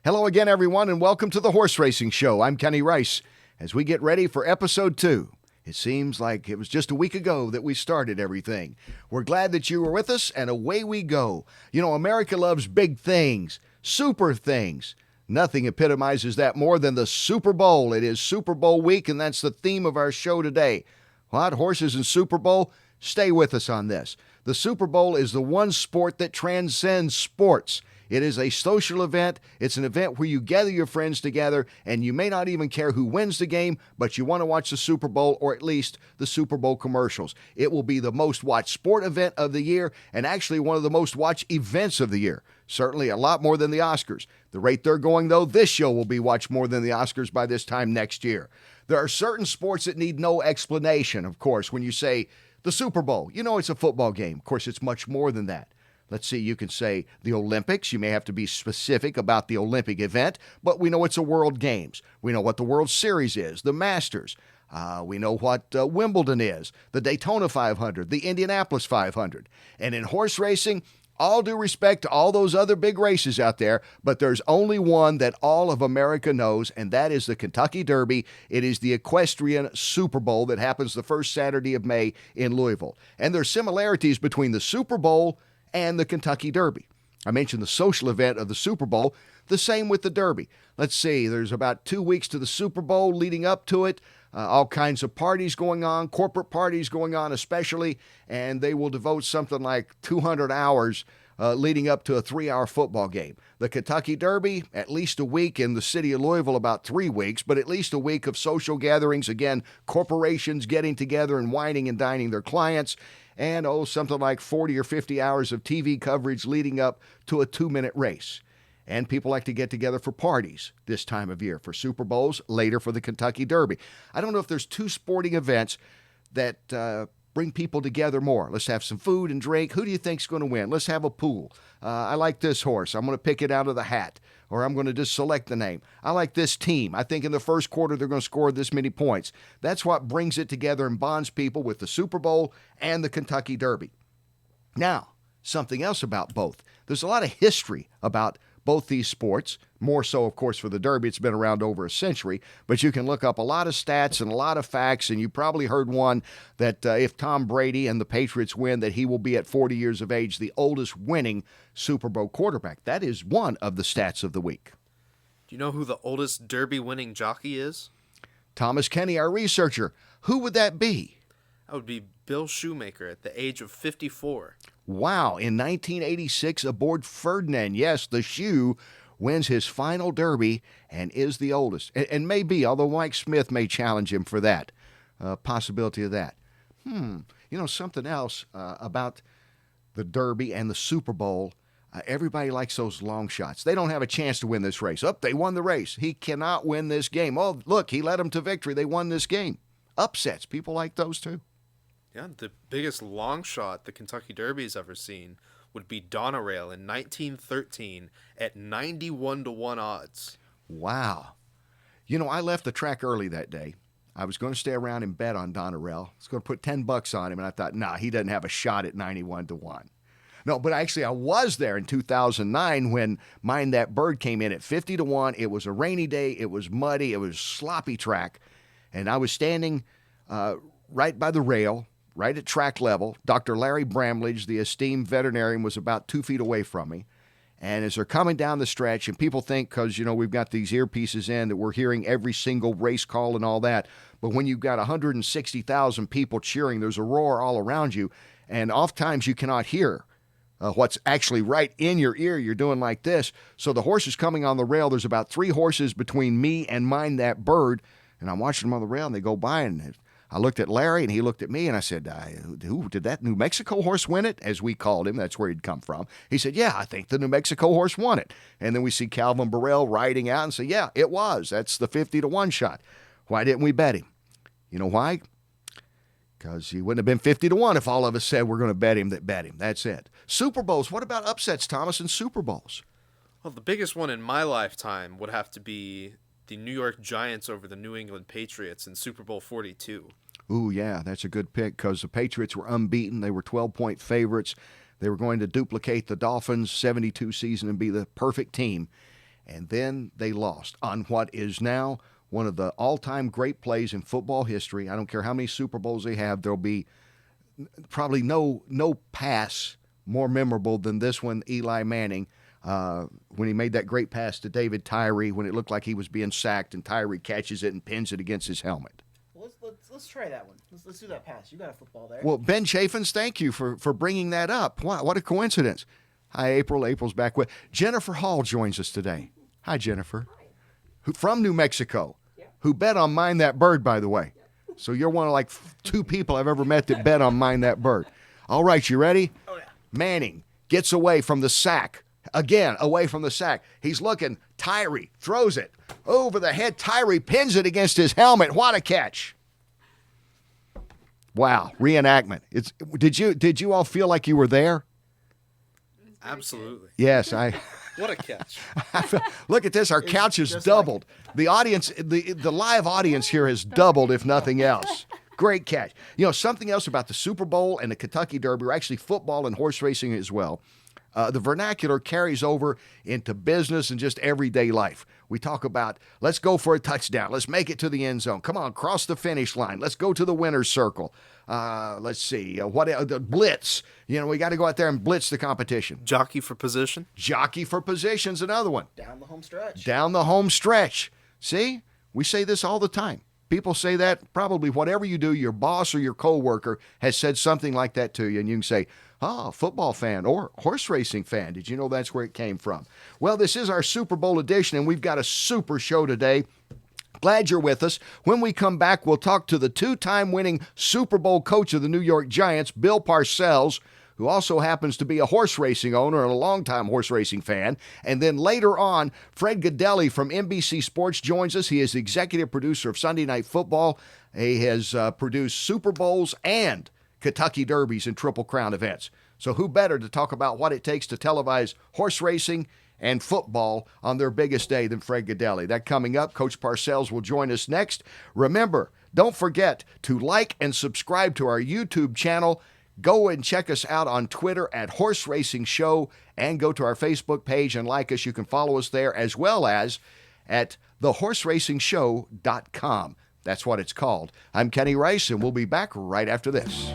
Hello again, everyone, and welcome to the Horse Racing Show. I'm Kenny Rice. As we get ready for episode 2, it seems like it was just a week ago that we started everything. We're glad that you were with us, and away we go. You know, America loves big things, super things. Nothing epitomizes that more than the Super Bowl. It is Super Bowl week, and that's the theme of our show today. What? Horses and Super Bowl? Stay with us on this. The Super Bowl is the one sport that transcends sports. It is a social event. It's an event where you gather your friends together, and you may not even care who wins the game, but you want to watch the Super Bowl, or at least the Super Bowl commercials. It will be the most watched sport event of the year, and actually one of the most watched events of the year. Certainly a lot more than the Oscars. The rate they're going, though, this show will be watched more than the Oscars by this time next year. There are certain sports that need no explanation, of course. When you say the Super Bowl, you know it's a football game. Of course, it's much more than that. Let's see, you can say the Olympics. You may have to be specific about the Olympic event, but we know it's a World Games. We know what the World Series is, the Masters. We know what Wimbledon is, the Daytona 500, the Indianapolis 500. And in horse racing, all due respect to all those other big races out there, but there's only one that all of America knows, and that is the Kentucky Derby. It is the equestrian Super Bowl that happens the first Saturday of May in Louisville. And there's similarities between the Super Bowl and the Kentucky Derby. I mentioned the social event of the Super Bowl, the same with the Derby. Let's see, there's about 2 weeks to the Super Bowl leading up to it. All kinds of parties going on, corporate parties going on especially, and they will devote something like 200 hours leading up to a 3-hour football game. The Kentucky Derby, at least a week. In the city of Louisville, about 3 weeks, but at least a week of social gatherings. Again, corporations getting together and wining and dining their clients. And, something like 40 or 50 hours of TV coverage leading up to a 2-minute race. And people like to get together for parties this time of year, for Super Bowls, later for the Kentucky Derby. I don't know if there's 2 sporting events that bring people together more. Let's have some food and drink. Who do you think's going to win? Let's have a pool. I like this horse. I'm going to pick it out of the hat, or I'm going to just select the name. I like this team. I think in the first quarter they're going to score this many points. That's what brings it together and bonds people with the Super Bowl and the Kentucky Derby. Now, something else about both. There's a lot of history about both these sports, more so, of course, for the Derby. It's been around over a century, but you can look up a lot of stats and a lot of facts, and you probably heard one that if Tom Brady and the Patriots win, that he will be at 40 years of age the oldest winning Super Bowl quarterback. That is one of the stats of the week. Do you know who the oldest Derby winning jockey is? Thomas Kenny, our researcher. Who would that be? That would be Bill Shoemaker at the age of 54. Wow, in 1986 aboard Ferdinand. Yes, the Shoe wins his final Derby and is the oldest. And may be, although Mike Smith may challenge him for that, possibility of that. You know, something else about the Derby and the Super Bowl, everybody likes those long shots. They don't have a chance to win this race. They won the race. He cannot win this game. Oh, look, he led them to victory. They won this game. Upsets. People like those too. Yeah, the biggest long shot the Kentucky Derby's ever seen would be Donerail in 1913 at 91-1 odds. Wow. You know, I left the track early that day. I was going to stay around and bet on Donerail. I was going to put $10 on him, and I thought, he doesn't have a shot at 91-1. No, but actually I was there in 2009 when Mind That Bird came in at 50-1. It was a rainy day. It was muddy. It was sloppy track. And I was standing right by the rail, right at track level. Dr. Larry Bramlage, the esteemed veterinarian, was about 2 feet away from me. And as they're coming down the stretch, and people think, because, we've got these earpieces in, that we're hearing every single race call and all that. But when you've got 160,000 people cheering, there's a roar all around you. And oftentimes you cannot hear what's actually right in your ear. You're doing like this. So the horse is coming on the rail. There's about 3 horses between me and Mind That Bird. And I'm watching them on the rail, and they go by, and I looked at Larry, and he looked at me, and I said, did that New Mexico horse win it? As we called him. That's where he'd come from. He said, yeah, I think the New Mexico horse won it. And then we see Calvin Burrell riding out and say, yeah, it was. That's the 50-1 shot. Why didn't we bet him? You know why? Because he wouldn't have been 50-1 if all of us said we're going to bet him that bet him. That's it. Super Bowls. What about upsets, Thomas, in Super Bowls? Well, the biggest one in my lifetime would have to be the New York Giants over the New England Patriots in Super Bowl 42. Ooh, yeah, that's a good pick because the Patriots were unbeaten. They were 12-point favorites. They were going to duplicate the Dolphins' 72 season and be the perfect team. and then they lost on what is now one of the all-time great plays in football history. I don't care how many Super Bowls they have, there'll be probably no pass more memorable than this one, Eli Manning, when he made that great pass to David Tyree when it looked like he was being sacked, and Tyree catches it and pins it against his helmet. Let's try that one. Let's do that pass. You got a football there. Well, Ben Chaffins, thank you for bringing that up. Wow, what a coincidence. Hi, April. April's back with Jennifer Hall joins us today. Hi, Jennifer. Who, from New Mexico, who bet on Mind That Bird, by the way. So you're one of like 2 people I've ever met that bet on Mind That Bird. All right, you ready? Oh, yeah. Manning gets away from the sack. Again, away from the sack. He's looking. Tyree throws it over the head. Tyree pins it against his helmet. What a catch. Wow, reenactment. Did you all feel like you were there? Absolutely. Yes, What a catch. Look at this. Our couch has doubled. The audience, the live audience here has doubled, if nothing else. Great catch. You know, something else about the Super Bowl and the Kentucky Derby, or actually football and horse racing as well. The vernacular carries over into business and just everyday life. We talk about, let's go for a touchdown. Let's make it to the end zone. Come on, cross the finish line. Let's go to the winner's circle. Let's see, the blitz. You know, we got to go out there and blitz the competition. Jockey for position. Jockey for position's another one. Down the home stretch. Down the home stretch. See, we say this all the time. People say that probably whatever you do, your boss or your coworker has said something like that to you, and you can say, football fan or horse racing fan. Did you know that's where it came from? Well, this is our Super Bowl edition, and we've got a super show today. Glad you're with us. When we come back, we'll talk to the 2-time winning Super Bowl coach of the New York Giants, Bill Parcells, who also happens to be a horse racing owner and a longtime horse racing fan. And then later on, Fred Gaudelli from NBC Sports joins us. He is the executive producer of Sunday Night Football. He has produced Super Bowls and Kentucky Derbies and Triple Crown events. So who better to talk about what it takes to televise horse racing and football on their biggest day than Fred Gaudelli? That coming up. Coach Parcells will join us next. Remember, don't forget to like and subscribe to our YouTube channel. Go and check us out on Twitter at Horse Racing Show, and go to our Facebook page and like us. You can follow us there, as well as at thehorseracingshow.com. That's what it's called. I'm Kenny Rice, and we'll be back right after this.